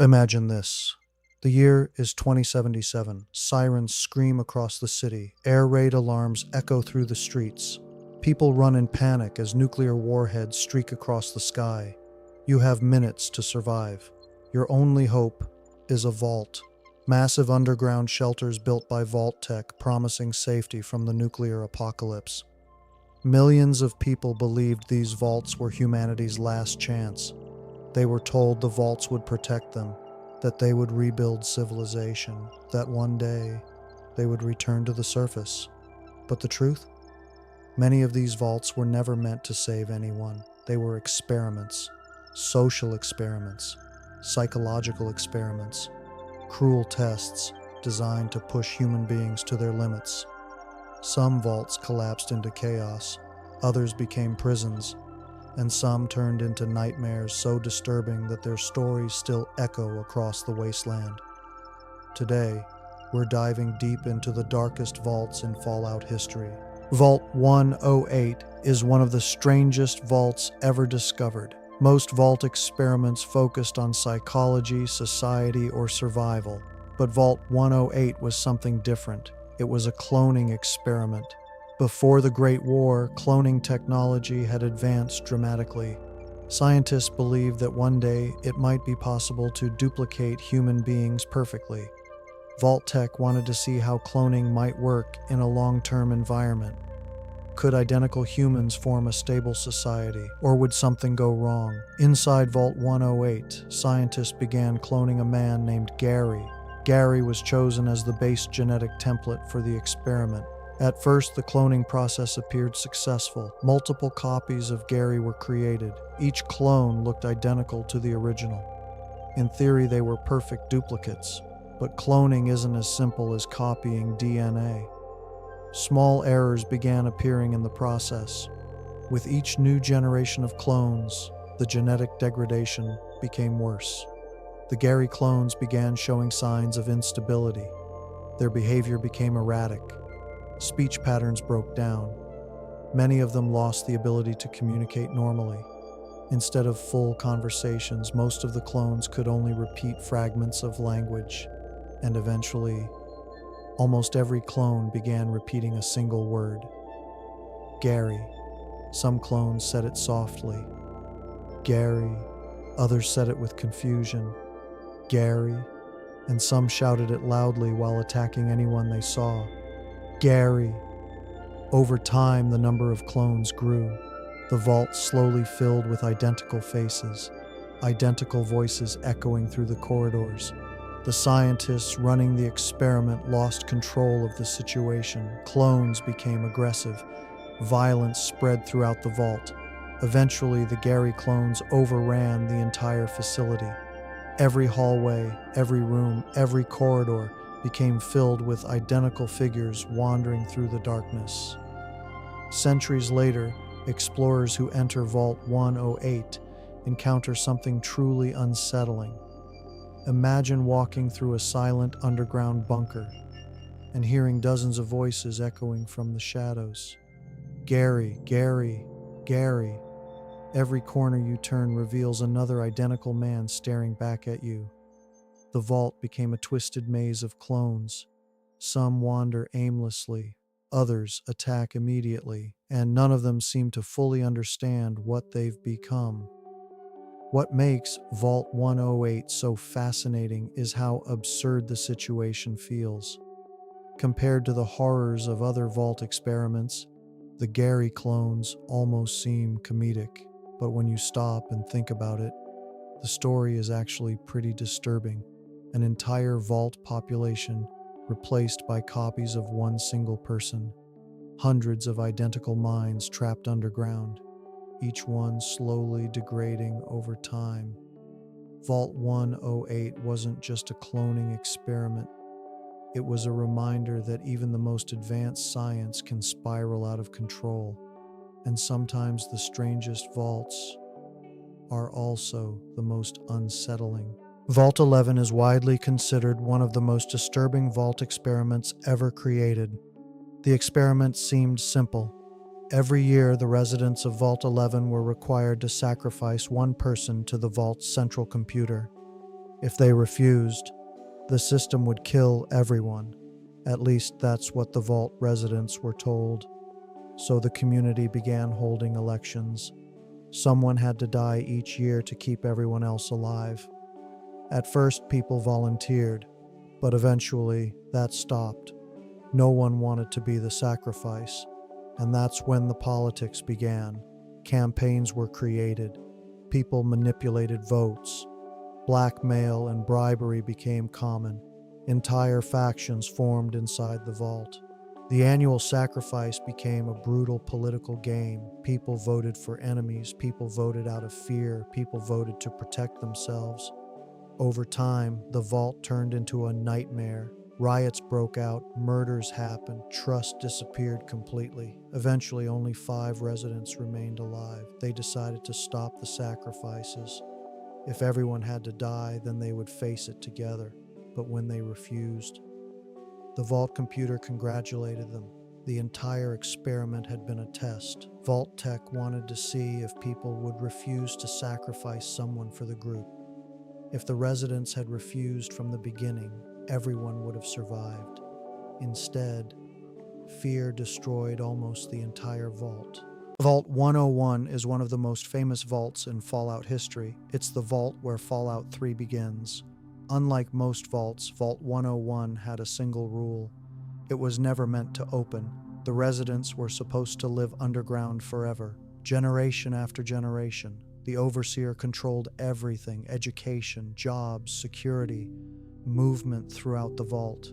Imagine this. The year is 2077. Sirens scream across the city. Air raid alarms echo through the streets. People run in panic as nuclear warheads streak across the sky. You have minutes to survive. Your only hope is a vault. Massive underground shelters built by Vault-Tec promising safety from the nuclear apocalypse. Millions of people believed these vaults were humanity's last chance. They were told the vaults would protect them, that they would rebuild civilization, that one day they would return to the surface. But the truth? Many of these vaults were never meant to save anyone. They were experiments, social experiments, psychological experiments, cruel tests designed to push human beings to their limits. Some vaults collapsed into chaos, others became prisons, and some turned into nightmares so disturbing that their stories still echo across the wasteland. Today, we're diving deep into the darkest vaults in Fallout history. Vault 108 is one of the strangest vaults ever discovered. Most vault experiments focused on psychology, society, or survival, but Vault 108 was something different. It was a cloning experiment. Before the Great War, cloning technology had advanced dramatically. Scientists believed that one day it might be possible to duplicate human beings perfectly. Vault-Tec wanted to see how cloning might work in a long-term environment. Could identical humans form a stable society, or would something go wrong? Inside Vault 108, scientists began cloning a man named Gary. Gary was chosen as the base genetic template for the experiment. At first, the cloning process appeared successful. Multiple copies of Gary were created. Each clone looked identical to the original. In theory, they were perfect duplicates, but cloning isn't as simple as copying DNA. Small errors began appearing in the process. With each new generation of clones, the genetic degradation became worse. The Gary clones began showing signs of instability. Their behavior became erratic. Speech patterns broke down. Many of them lost the ability to communicate normally. Instead of full conversations, most of the clones could only repeat fragments of language, and eventually, almost every clone began repeating a single word. Gary. Some clones said it softly. Gary. Others said it with confusion. Gary. And some shouted it loudly while attacking anyone they saw. Gary. Over time, the number of clones grew. The vault slowly filled with identical faces, identical voices echoing through the corridors. The scientists running the experiment lost control of the situation. Clones became aggressive. Violence spread throughout the vault. Eventually, the Gary clones overran the entire facility. Every hallway, every room, every corridor became filled with identical figures wandering through the darkness. Centuries later, explorers who enter Vault 108 encounter something truly unsettling. Imagine walking through a silent underground bunker and hearing dozens of voices echoing from the shadows. Gary, Gary, Gary. Every corner you turn reveals another identical man staring back at you. The vault became a twisted maze of clones. Some wander aimlessly, others attack immediately, and none of them seem to fully understand what they've become. What makes Vault 108 so fascinating is how absurd the situation feels. Compared to the horrors of other vault experiments, the Gary clones almost seem comedic. But when you stop and think about it, the story is actually pretty disturbing. An entire vault population replaced by copies of one single person. Hundreds of identical minds trapped underground, each one slowly degrading over time. Vault 108 wasn't just a cloning experiment. It was a reminder that even the most advanced science can spiral out of control, and sometimes the strangest vaults are also the most unsettling. Vault 11 is widely considered one of the most disturbing vault experiments ever created. The experiment seemed simple. Every year, the residents of Vault 11 were required to sacrifice one person to the vault's central computer. If they refused, the system would kill everyone. At least that's what the vault residents were told. So the community began holding elections. Someone had to die each year to keep everyone else alive. At first, people volunteered, but eventually that stopped. No one wanted to be the sacrifice, and that's when the politics began. Campaigns were created. People manipulated votes. Blackmail and bribery became common. Entire factions formed inside the vault. The annual sacrifice became a brutal political game. People voted for enemies, people voted out of fear, people voted to protect themselves. Over time, the vault turned into a nightmare. Riots broke out, murders happened, trust disappeared completely. Eventually, only 5 residents remained alive. They decided to stop the sacrifices. If everyone had to die, then they would face it together. But when they refused, the vault computer congratulated them. The entire experiment had been a test. Vault-Tec wanted to see if people would refuse to sacrifice someone for the group. If the residents had refused from the beginning, everyone would have survived. Instead, fear destroyed almost the entire vault. Vault 101 is one of the most famous vaults in Fallout history. It's the vault where Fallout 3 begins. Unlike most vaults, Vault 101 had a single rule. It was never meant to open. The residents were supposed to live underground forever, generation after generation. The Overseer controlled everything: education, jobs, security, movement throughout the vault.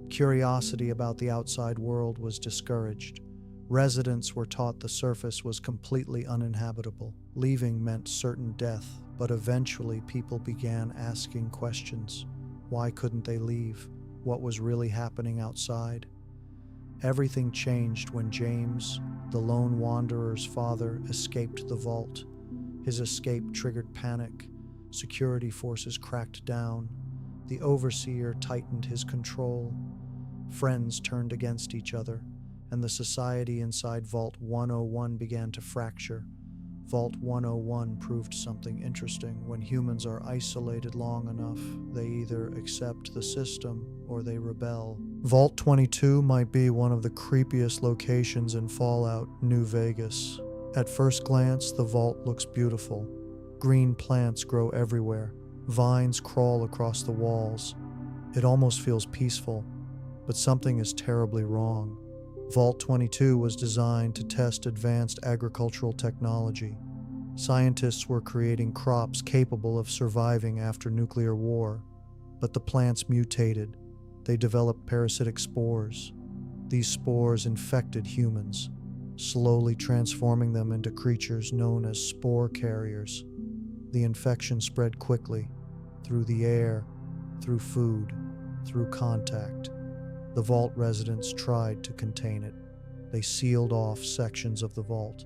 Curiosity about the outside world was discouraged. Residents were taught the surface was completely uninhabitable. Leaving meant certain death, but eventually people began asking questions. Why couldn't they leave? What was really happening outside? Everything changed when James, the lone wanderer's father, escaped the vault. His escape triggered panic. Security forces cracked down. The Overseer tightened his control. Friends turned against each other, and the society inside Vault 101 began to fracture. Vault 101 proved something interesting. When humans are isolated long enough, they either accept the system or they rebel. Vault 22 might be one of the creepiest locations in Fallout New Vegas. At first glance, the vault looks beautiful. Green plants grow everywhere. Vines crawl across the walls. It almost feels peaceful, but something is terribly wrong. Vault 22 was designed to test advanced agricultural technology. Scientists were creating crops capable of surviving after nuclear war, but the plants mutated. They developed parasitic spores. These spores infected humans, slowly transforming them into creatures known as spore carriers. The infection spread quickly, through the air, through food, through contact. The vault residents tried to contain it. They sealed off sections of the vault,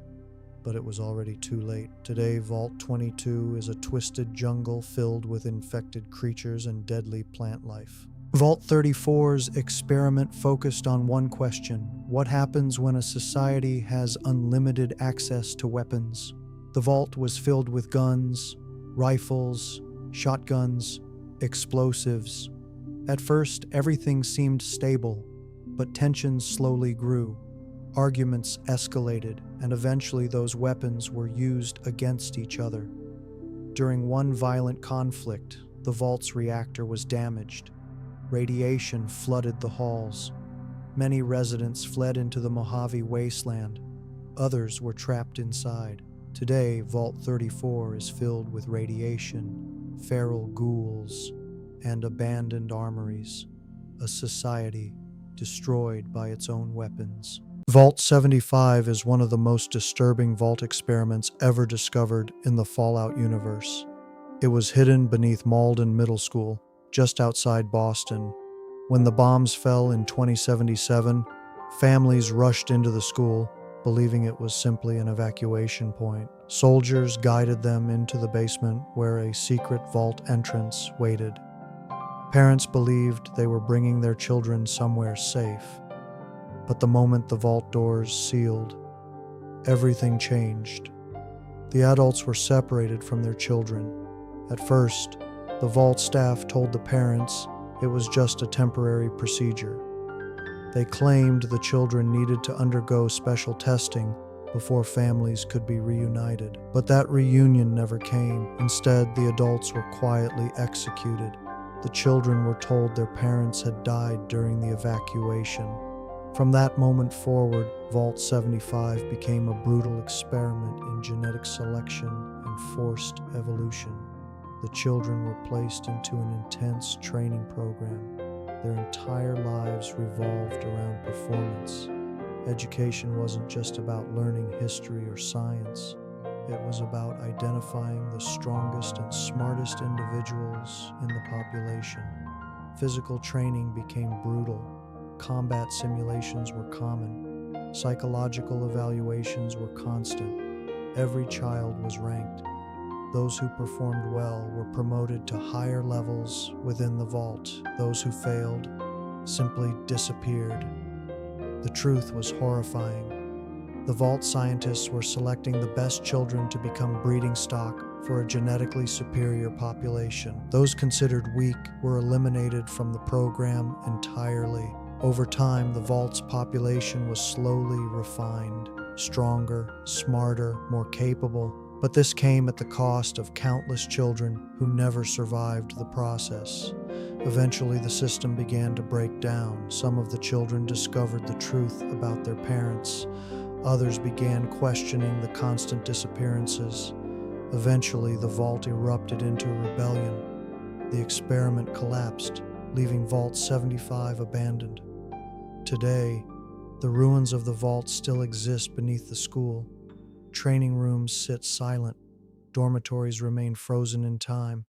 but it was already too late. Today, Vault 22 is a twisted jungle filled with infected creatures and deadly plant life. Vault 34's experiment focused on one question: what happens when a society has unlimited access to weapons? The vault was filled with guns, rifles, shotguns, explosives. At first, everything seemed stable, but tensions slowly grew. Arguments escalated, and eventually those weapons were used against each other. During one violent conflict, the vault's reactor was damaged. Radiation flooded the halls. Many residents fled into the Mojave wasteland. Others were trapped inside. Today, Vault 34 is filled with radiation, feral ghouls, and abandoned armories, a society destroyed by its own weapons. Vault 75 is one of the most disturbing vault experiments ever discovered in the Fallout universe. It was hidden beneath Malden Middle School, just outside Boston. When the bombs fell in 2077, families rushed into the school, believing it was simply an evacuation point. Soldiers guided them into the basement where a secret vault entrance waited. Parents believed they were bringing their children somewhere safe. But the moment the vault doors sealed, everything changed. The adults were separated from their children. At first, The vault staff told the parents it was just a temporary procedure. They claimed the children needed to undergo special testing before families could be reunited. But that reunion never came. Instead, the adults were quietly executed. The children were told their parents had died during the evacuation. From that moment forward, Vault 75 became a brutal experiment in genetic selection and forced evolution. The children were placed into an intense training program. Their entire lives revolved around performance. Education wasn't just about learning history or science. It was about identifying the strongest and smartest individuals in the population. Physical training became brutal. Combat simulations were common. Psychological evaluations were constant. Every child was ranked. Those who performed well were promoted to higher levels within the vault. Those who failed simply disappeared. The truth was horrifying. The vault scientists were selecting the best children to become breeding stock for a genetically superior population. Those considered weak were eliminated from the program entirely. Over time, the vault's population was slowly refined, stronger, smarter, more capable. But this came at the cost of countless children who never survived the process. Eventually, the system began to break down. Some of the children discovered the truth about their parents. Others began questioning the constant disappearances. Eventually, the vault erupted into rebellion. The experiment collapsed, leaving Vault 75 abandoned. Today, the ruins of the vault still exist beneath the school. Training rooms sit silent, dormitories remain frozen in time,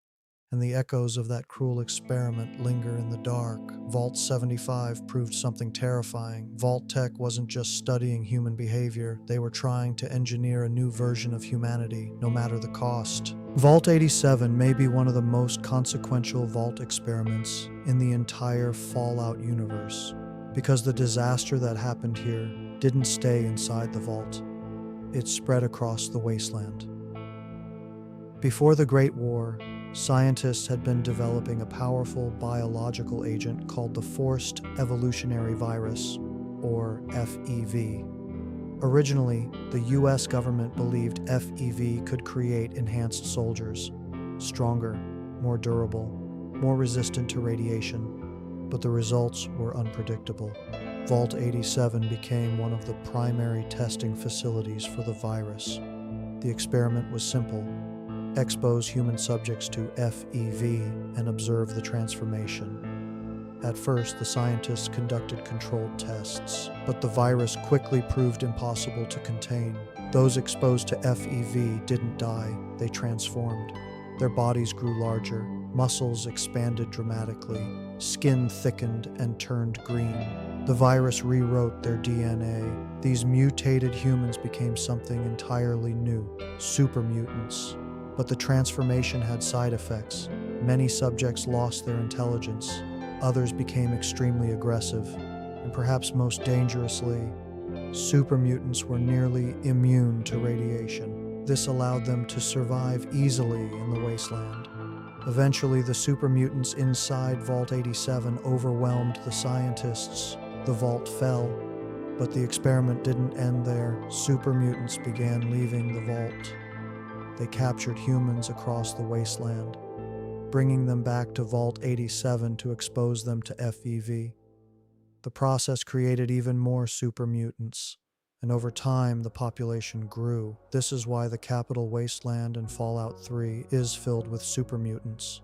and the echoes of that cruel experiment linger in the dark. Vault 75 proved something terrifying. Vault-Tec wasn't just studying human behavior, they were trying to engineer a new version of humanity, no matter the cost. Vault 87 may be one of the most consequential vault experiments in the entire Fallout universe, because the disaster that happened here didn't stay inside the vault. It spread across the wasteland. Before the Great War, scientists had been developing a powerful biological agent called the Forced Evolutionary Virus, or FEV. Originally, the US government believed FEV could create enhanced soldiers, stronger, more durable, more resistant to radiation, but the results were unpredictable. Vault 87 became one of the primary testing facilities for the virus. The experiment was simple: expose human subjects to FEV and observe the transformation. At first, the scientists conducted controlled tests, but the virus quickly proved impossible to contain. Those exposed to FEV didn't die, they transformed. Their bodies grew larger, muscles expanded dramatically, skin thickened and turned green. The virus rewrote their DNA. These mutated humans became something entirely new, super mutants. But the transformation had side effects. Many subjects lost their intelligence. Others became extremely aggressive. And perhaps most dangerously, super mutants were nearly immune to radiation. This allowed them to survive easily in the wasteland. Eventually, the super mutants inside Vault 87 overwhelmed the scientists. The vault fell, but the experiment didn't end there. Super mutants began leaving the vault. They captured humans across the wasteland, bringing them back to Vault 87 to expose them to FEV. The process created even more super mutants, and over time the population grew. This is why the Capital Wasteland in Fallout 3 is filled with super mutants.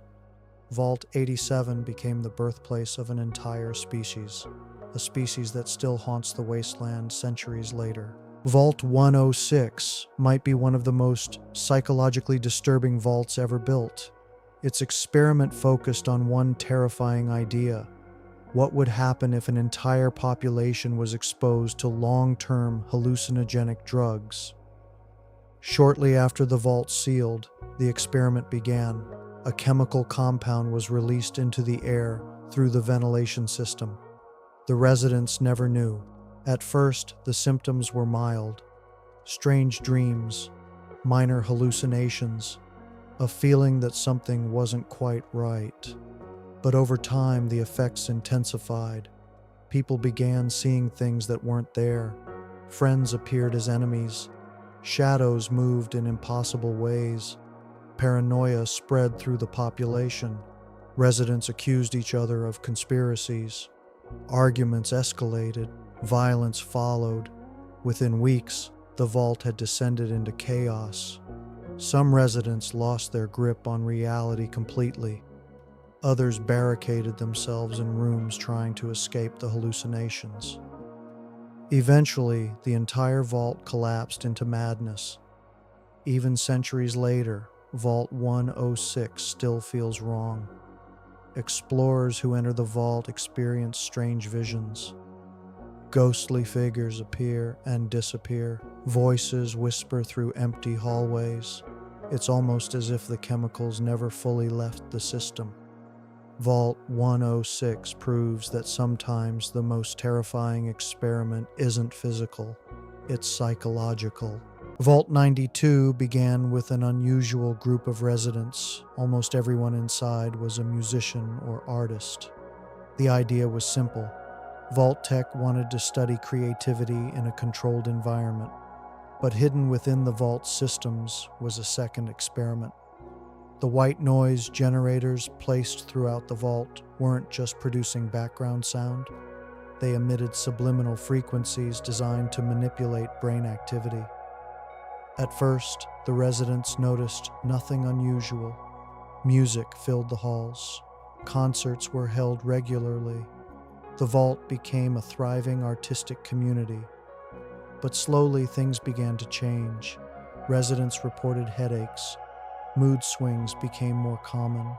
Vault 87 became the birthplace of an entire species, a species that still haunts the wasteland centuries later. Vault 106 might be one of the most psychologically disturbing vaults ever built. Its experiment focused on one terrifying idea: what would happen if an entire population was exposed to long-term hallucinogenic drugs? Shortly after the vault sealed, the experiment began. A chemical compound was released into the air through the ventilation system. The residents never knew. At first, the symptoms were mild: strange dreams, minor hallucinations. a feeling that something wasn't quite right. But over time, the effects intensified. People began seeing things that weren't there. Friends appeared as enemies. Shadows moved in impossible ways. Paranoia spread through the population. Residents accused each other of conspiracies. Arguments escalated. Violence followed. Within weeks, the vault had descended into chaos. Some residents lost their grip on reality completely. Others barricaded themselves in rooms trying to escape the hallucinations. Eventually, the entire vault collapsed into madness. Even centuries later, Vault 106 still feels wrong. Explorers who enter the vault experience strange visions. Ghostly figures appear and disappear. Voices whisper through empty hallways. It's almost as if the chemicals never fully left the system. Vault 106 proves that sometimes the most terrifying experiment isn't physical, it's psychological. Vault 92 began with an unusual group of residents. Almost everyone inside was a musician or artist. The idea was simple. Vault-Tec wanted to study creativity in a controlled environment, but hidden within the vault's systems was a second experiment. The white noise generators placed throughout the vault weren't just producing background sound. They emitted subliminal frequencies designed to manipulate brain activity. At first, the residents noticed nothing unusual. Music filled the halls. Concerts were held regularly. The vault became a thriving artistic community. But slowly things began to change. Residents reported headaches. Mood swings became more common.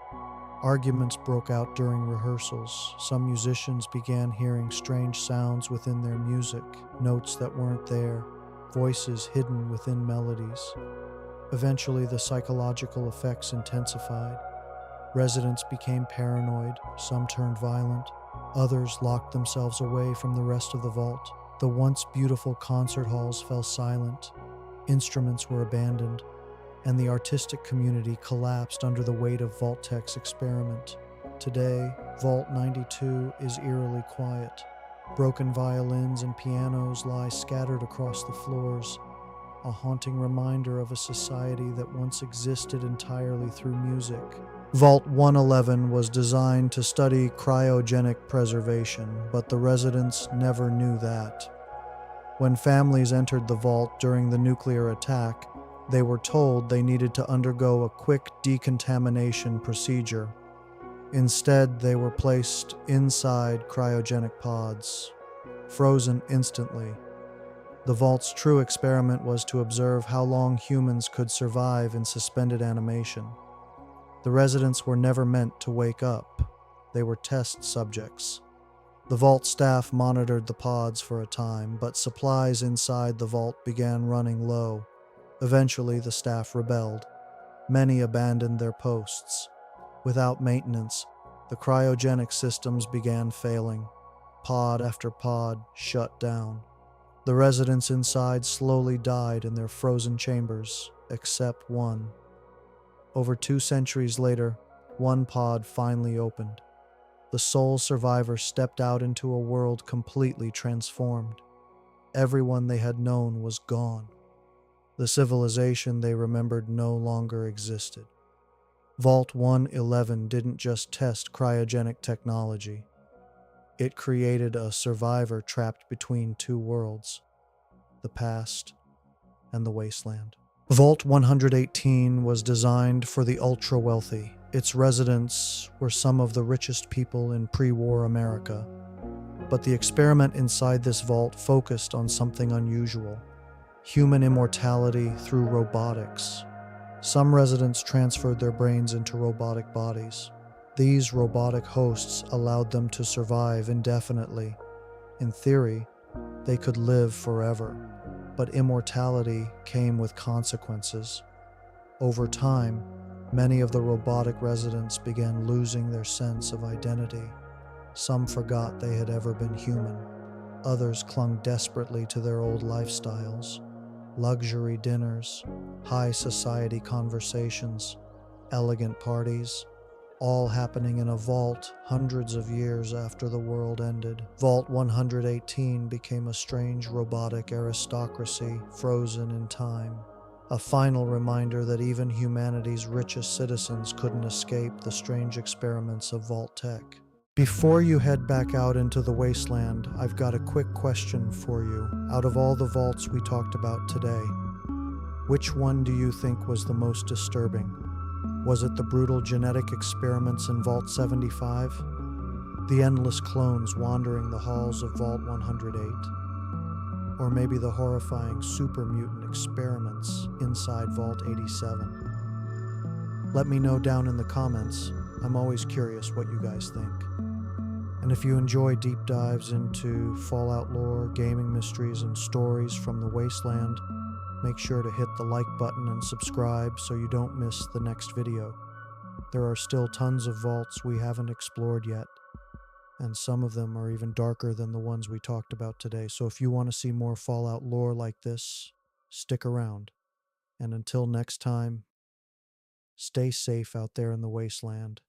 Arguments broke out during rehearsals. Some musicians began hearing strange sounds within their music, notes that weren't there, voices hidden within melodies. Eventually, the psychological effects intensified. Residents became paranoid, some turned violent, others locked themselves away from the rest of the vault. The once beautiful concert halls fell silent, instruments were abandoned, and the artistic community collapsed under the weight of Vault-Tec's experiment. Today, Vault 92 is eerily quiet. Broken violins and pianos lie scattered across the floors, a haunting reminder of a society that once existed entirely through music. Vault 111 was designed to study cryogenic preservation, but the residents never knew that. When families entered the vault during the nuclear attack, they were told they needed to undergo a quick decontamination procedure. Instead, they were placed inside cryogenic pods, frozen instantly. The vault's true experiment was to observe how long humans could survive in suspended animation. The residents were never meant to wake up. They were test subjects. The vault staff monitored the pods for a time, but supplies inside the vault began running low. Eventually, the staff rebelled. Many abandoned their posts. Without maintenance, the cryogenic systems began failing. Pod after pod shut down. The residents inside slowly died in their frozen chambers, except one. Over 2 centuries later, one pod finally opened. The sole survivor stepped out into a world completely transformed. Everyone they had known was gone. The civilization they remembered no longer existed. Vault 111 didn't just test cryogenic technology. It created a survivor trapped between 2 worlds, the past and the wasteland. Vault 118 was designed for the ultra-wealthy. Its residents were some of the richest people in pre-war America. But the experiment inside this vault focused on something unusual: human immortality through robotics. Some residents transferred their brains into robotic bodies. These robotic hosts allowed them to survive indefinitely. In theory, they could live forever, but immortality came with consequences. Over time, many of the robotic residents began losing their sense of identity. Some forgot they had ever been human. Others clung desperately to their old lifestyles: luxury dinners, high society conversations, elegant parties, all happening in a vault hundreds of years after the world ended. Vault 118 became a strange robotic aristocracy frozen in time. A final reminder that even humanity's richest citizens couldn't escape the strange experiments of Vault-Tec. Before you head back out into the wasteland, I've got a quick question for you. Out of all the vaults we talked about today, which one do you think was the most disturbing? Was it the brutal genetic experiments in Vault 75? The endless clones wandering the halls of Vault 108? Or maybe the horrifying super mutant experiments inside Vault 87? Let me know down in the comments. I'm always curious what you guys think. And if you enjoy deep dives into Fallout lore, gaming mysteries, and stories from the wasteland, make sure to hit the like button and subscribe so you don't miss the next video. There are still tons of vaults we haven't explored yet, and some of them are even darker than the ones we talked about today. So if you want to see more Fallout lore like this, stick around. And until next time, stay safe out there in the wasteland.